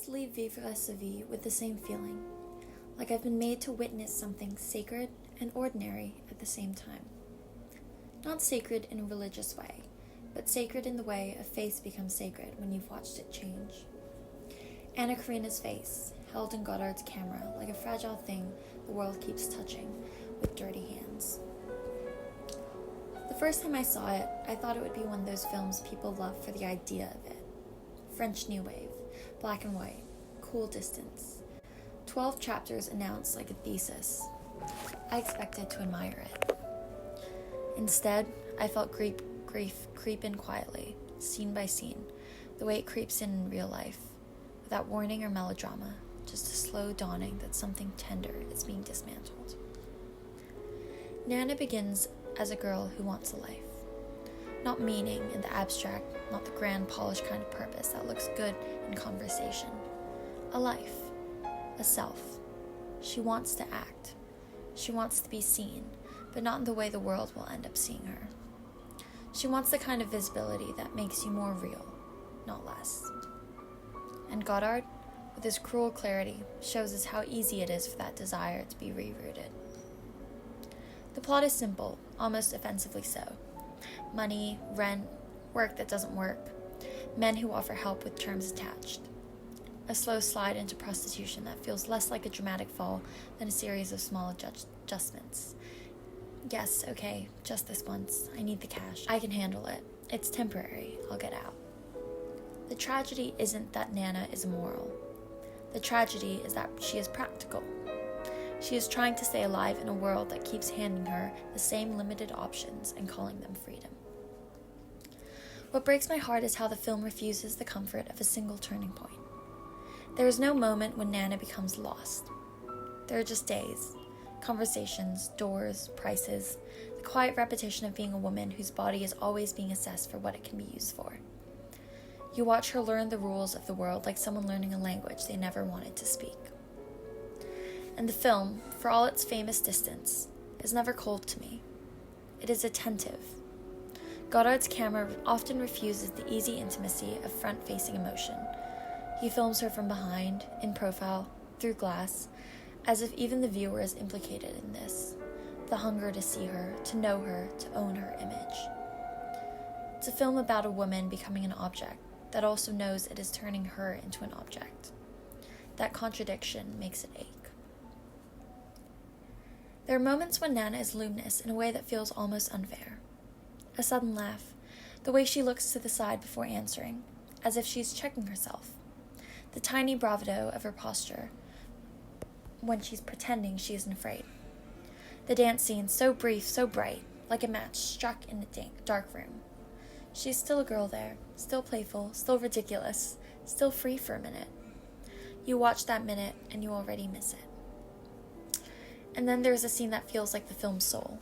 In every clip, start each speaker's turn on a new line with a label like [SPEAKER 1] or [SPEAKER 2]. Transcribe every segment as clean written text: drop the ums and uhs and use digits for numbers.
[SPEAKER 1] always leave Vivre with the same feeling, like I've been made to witness something sacred and ordinary at the same time. Not sacred in a religious way, but sacred in the way a face becomes sacred when you've watched it change. Anna Karina's face, held in Godard's camera like a fragile thing the world keeps touching with dirty hands. The first time I saw it, I thought it would be one of those films people love for the idea of it. French New Wave, black and white, cool distance. 12 chapters announced like a thesis. I expected to admire it. Instead, I felt grief creep in quietly, scene by scene, the way it creeps in real life, without warning or melodrama, just a slow dawning that something tender is being dismantled. Nana begins as a girl who wants a life. Not meaning in the abstract, not the grand polished kind of purpose that looks good in conversation. A life, a self. She wants to act. She wants to be seen, but not in the way the world will end up seeing her. She wants the kind of visibility that makes you more real, not less. And Godard, with his cruel clarity, shows us how easy it is for that desire to be rerouted. The plot is simple, almost offensively so. Money, rent, work that doesn't work, men who offer help with terms attached. A slow slide into prostitution that feels less like a dramatic fall than a series of small adjustments. Yes, okay, just this once. I need the cash. I can handle it. It's temporary. I'll get out. The tragedy isn't that Nana is immoral. The tragedy is that she is practical. She is trying to stay alive in a world that keeps handing her the same limited options and calling them freedom. What breaks my heart is how the film refuses the comfort of a single turning point. There is no moment when Nana becomes lost. There are just days, conversations, doors, prices, the quiet repetition of being a woman whose body is always being assessed for what it can be used for. You watch her learn the rules of the world like someone learning a language they never wanted to speak. And the film, for all its famous distance, is never cold to me. It is attentive. Godard's camera often refuses the easy intimacy of front-facing emotion. He films her from behind, in profile, through glass, as if even the viewer is implicated in this. The hunger to see her, to know her, to own her image. It's a film about a woman becoming an object that also knows it is turning her into an object. That contradiction makes it ache. There are moments when Nana is luminous in a way that feels almost unfair. A sudden laugh, the way she looks to the side before answering, as if she's checking herself. The tiny bravado of her posture when she's pretending she isn't afraid. The dance scene, so brief, so bright, like a match struck in a dark room. She's still a girl there, still playful, still ridiculous, still free for a minute. You watch that minute and you already miss it. And then there's a scene that feels like the film's soul.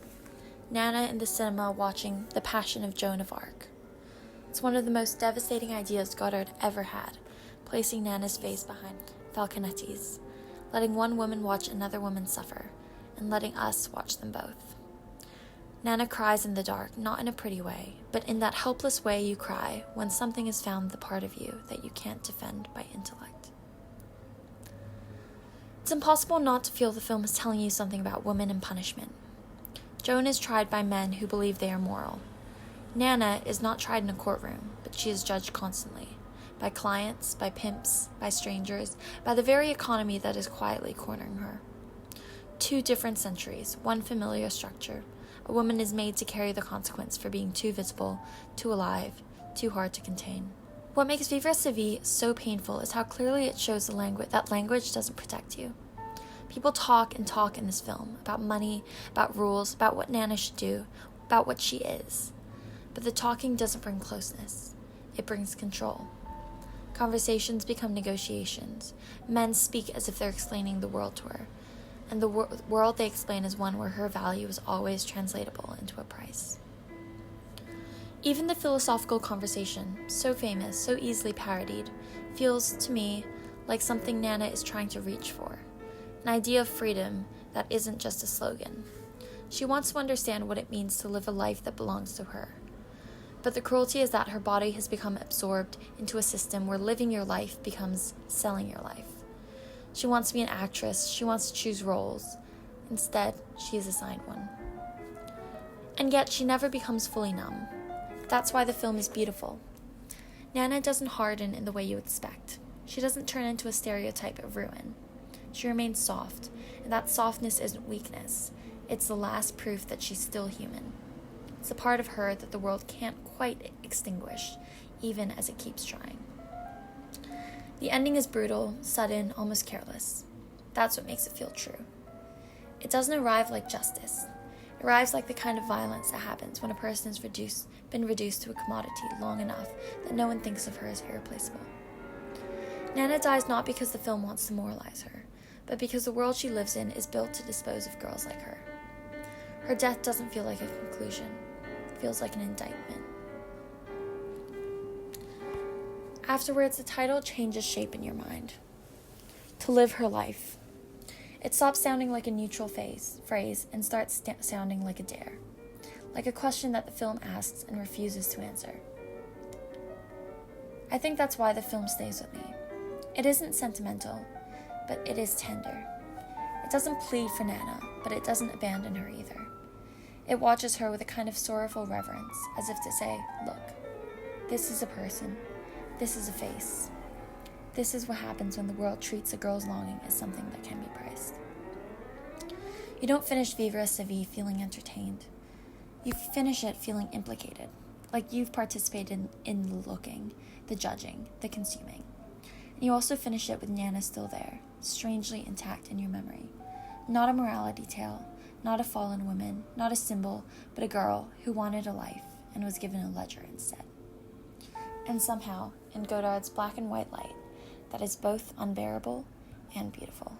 [SPEAKER 1] Nana in the cinema watching The Passion of Joan of Arc. It's one of the most devastating ideas Godard ever had, placing Nana's face behind Falconetti's, letting one woman watch another woman suffer, and letting us watch them both. Nana cries in the dark, not in a pretty way, but in that helpless way you cry when something has found the part of you that you can't defend by intellect. It's impossible not to feel the film is telling you something about women and punishment. Joan is tried by men who believe they are moral. Nana is not tried in a courtroom, but she is judged constantly. By clients, by pimps, by strangers, by the very economy that is quietly cornering her. 2 different centuries, one familiar structure. A woman is made to carry the consequence for being too visible, too alive, too hard to contain. What makes Vivre so painful is how clearly it shows that language doesn't protect you. People talk and talk in this film about money, about rules, about what Nana should do, about what she is. But the talking doesn't bring closeness. It brings control. Conversations become negotiations. Men speak as if they're explaining the world to her. And the world they explain is one where her value is always translatable into a price. Even the philosophical conversation, so famous, so easily parodied, feels to me like something Nana is trying to reach for. An idea of freedom that isn't just a slogan. She wants to understand what it means to live a life that belongs to her. But the cruelty is that her body has become absorbed into a system where living your life becomes selling your life. She wants to be an actress. She wants to choose roles. Instead, she is assigned one. And yet, she never becomes fully numb. That's why the film is beautiful. Nana doesn't harden in the way you expect. She doesn't turn into a stereotype of ruin. She remains soft, and that softness isn't weakness. It's the last proof that she's still human. It's a part of her that the world can't quite extinguish, even as it keeps trying. The ending is brutal, sudden, almost careless. That's what makes it feel true. It doesn't arrive like justice. It arrives like the kind of violence that happens when a person has been reduced to a commodity long enough that no one thinks of her as irreplaceable. Nana dies not because the film wants to moralize her, but because the world she lives in is built to dispose of girls like her. Her death doesn't feel like a conclusion. It feels like an indictment. Afterwards, the title changes shape in your mind. To live her life. It stops sounding like a neutral phrase and starts sounding like a dare. Like a question that the film asks and refuses to answer. I think that's why the film stays with me. It isn't sentimental, but it is tender. It doesn't plead for Nana, but it doesn't abandon her either. It watches her with a kind of sorrowful reverence, as if to say, look, this is a person. This is a face. This is what happens when the world treats a girl's longing as something that can be priced. You don't finish Vivre feeling entertained. You finish it feeling implicated, like you've participated in the looking, the judging, the consuming. And you also finish it with Nana still there, strangely intact in your memory. Not a morality tale, not a fallen woman, not a symbol, but a girl who wanted a life and was given a ledger instead. And somehow, in Godard's black and white light, that is both unbearable and beautiful.